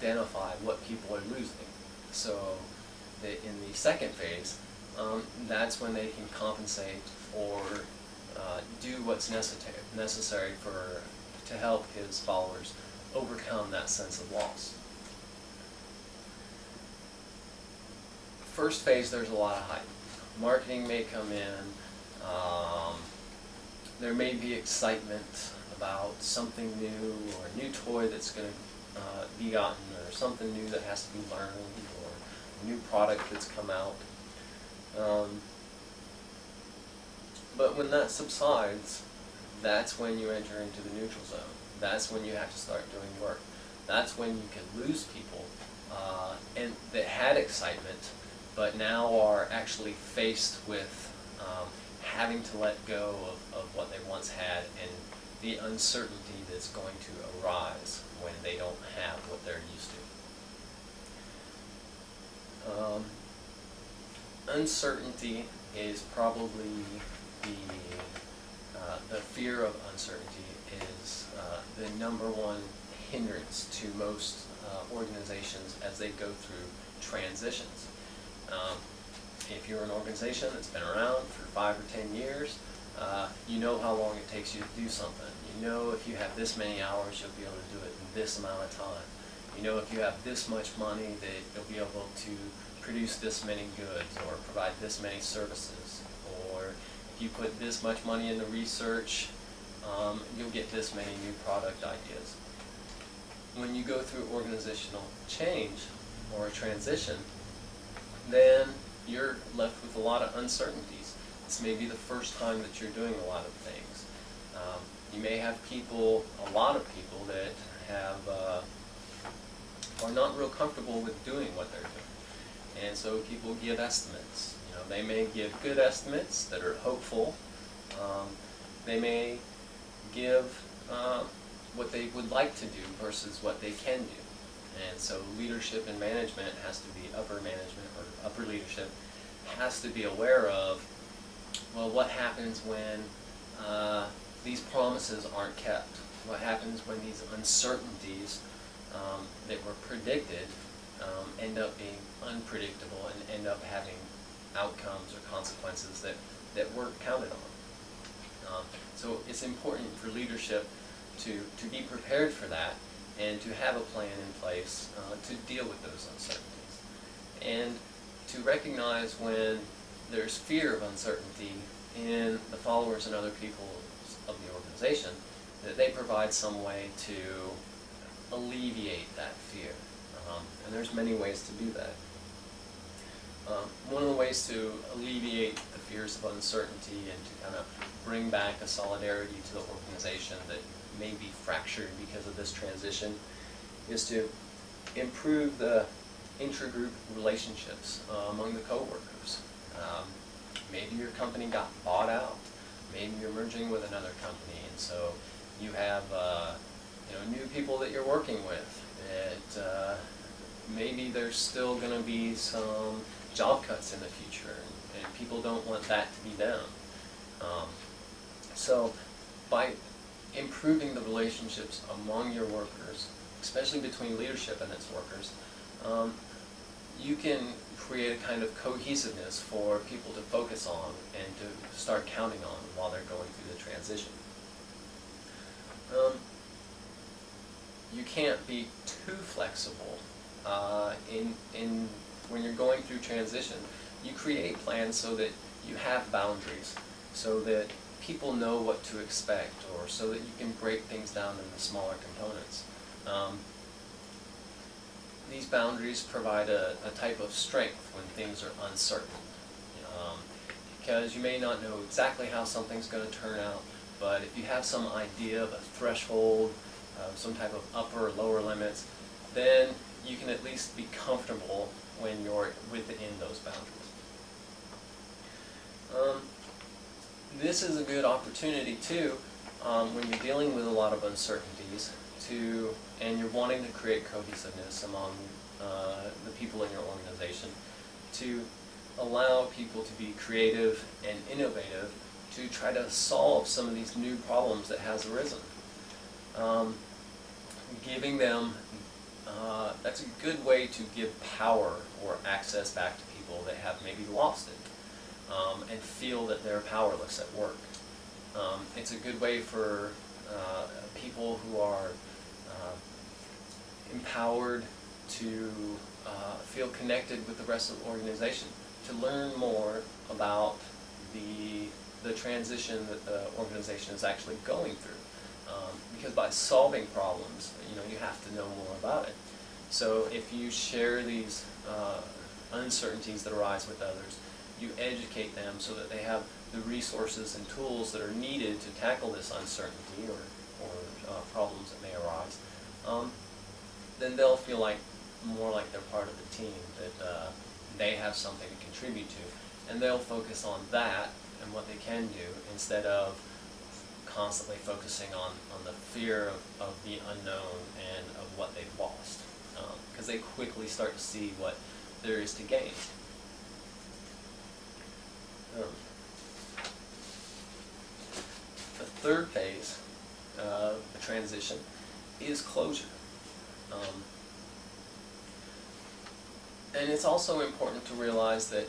identify what people are losing. So in the second phase, that's when they can compensate or do what's necessary to help his followers overcome that sense of loss. First phase, there's a lot of hype. Marketing may come in. There may be excitement about something new or a new toy that's going to be gotten, or something new that has to be learned, or a new product that's come out. But when that subsides, that's when you enter into the neutral zone. That's when you have to start doing work. That's when you can lose people and that had excitement, but now are actually faced with having to let go of what they once had and the uncertainty that's going to arise when they don't have what they're used to. Uncertainty is probably the fear of uncertainty is the #1 hindrance to most organizations as they go through transitions. If you're an organization that's been around for 5 or 10 years, you know how long it takes you to do something. You know if you have this many hours, you'll be able to do it in this amount of time. You know if you have this much money, that you'll be able to produce this many goods or provide this many services. Or if you put this much money into research, you'll get this many new product ideas. When you go through organizational change or a transition, then you're left with a lot of uncertainties. This may be the first time that you're doing a lot of things. You may have people, a lot of people, that are not real comfortable with doing what they're doing. And so people give estimates. You know, they may give good estimates that are hopeful. They may give what they would like to do versus what they can do. And so leadership and management has to be upper management or upper leadership has to be aware of, well, what happens when these promises aren't kept? What happens when these uncertainties that were predicted end up being unpredictable and end up having outcomes or consequences that weren't counted on? So it's important for leadership to be prepared for that and to have a plan in place to deal with those uncertainties. And to recognize when there's fear of uncertainty in the followers and other people of the organization, that they provide some way to alleviate that fear. And there's many ways to do that. One of the ways to alleviate the fears of uncertainty and to kind of bring back a solidarity to the organization that may be fractured because of this transition is to improve the intragroup relationships among the coworkers. Maybe your company got bought out. Maybe you're merging with another company, and so you have new people that you're working with. That maybe there's still going to be some job cuts in the future, and people don't want that to be done. So by improving the relationships among your workers, especially between leadership and its workers, you can create a kind of cohesiveness for people to focus on and to start counting on while they're going through the transition. You can't be too flexible when you're going through transition. You create plans so that you have boundaries, so that people know what to expect, or so that you can break things down into smaller components. These boundaries provide a type of strength when things are uncertain, because you may not know exactly how something's going to turn out, but if you have some idea of a threshold, some type of upper or lower limits, then you can at least be comfortable when you're within those boundaries. This is a good opportunity too, when you're dealing with a lot of uncertainties, and you're wanting to create cohesiveness among the people in your organization, to allow people to be creative and innovative to try to solve some of these new problems that has arisen. Giving them that's a good way to give power or access back to people that have maybe lost it and feel that they're powerless at work. It's a good way for people who are empowered to feel connected with the rest of the organization, to learn more about the transition that the organization is actually going through. Because by solving problems, you have to know more about it. So if you share these uncertainties that arise with others, you educate them so that they have the resources and tools that are needed to tackle this uncertainty or problems that may arise, then they'll feel more like they're part of the team, that they have something to contribute to, and they'll focus on that and what they can do instead of constantly focusing on the fear of the unknown and of what they've lost, because they quickly start to see what there is to gain. The third phase of the transition is closure. And it's also important to realize that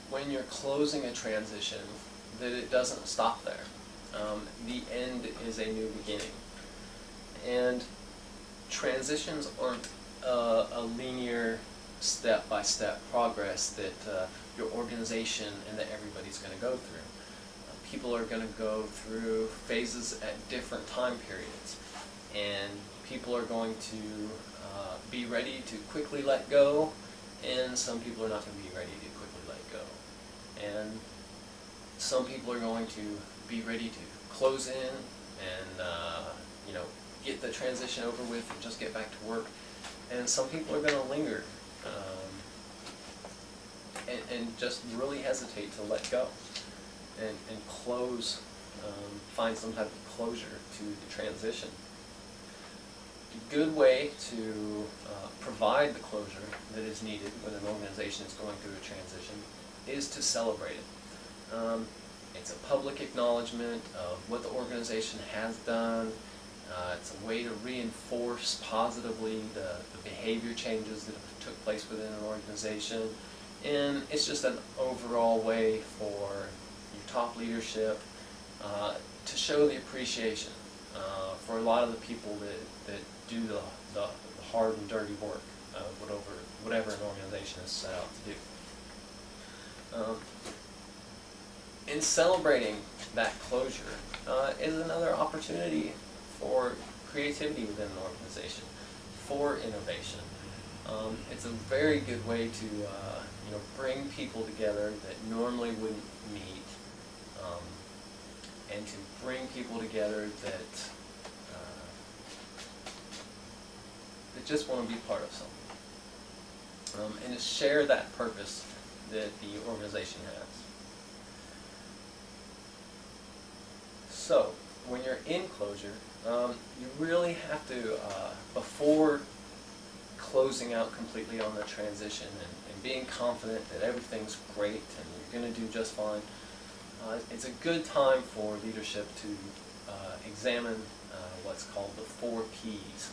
when you're closing a transition, that it doesn't stop there. The end is a new beginning. And transitions aren't a linear step-by-step progress that your organization and that everybody's going to go through. People are going to go through phases at different time periods, and people are going to be ready to quickly let go, and some people are not going to be ready to quickly let go. And some people are going to be ready to close in and get the transition over with and just get back to work. And some people are going to linger and just really hesitate to let go and close, find some type of closure to the transition. A good way to provide the closure that is needed when an organization is going through a transition is to celebrate it. It's a public acknowledgement of what the organization has done. It's a way to reinforce positively the behavior changes that have took place within an organization. And it's just an overall way for your top leadership to show the appreciation for a lot of the people that do the hard and dirty work of whatever an organization is set out to do. In celebrating that closure is another opportunity for creativity within an organization, for innovation. It's a very good way to bring people together that normally wouldn't meet, and to bring people together that just want to be part of something, and to share that purpose that the organization has. So, when you're in closure, you really have to, before closing out completely on the transition and being confident that everything's great and you're going to do just fine, it's a good time for leadership to examine what's called the 4 Ps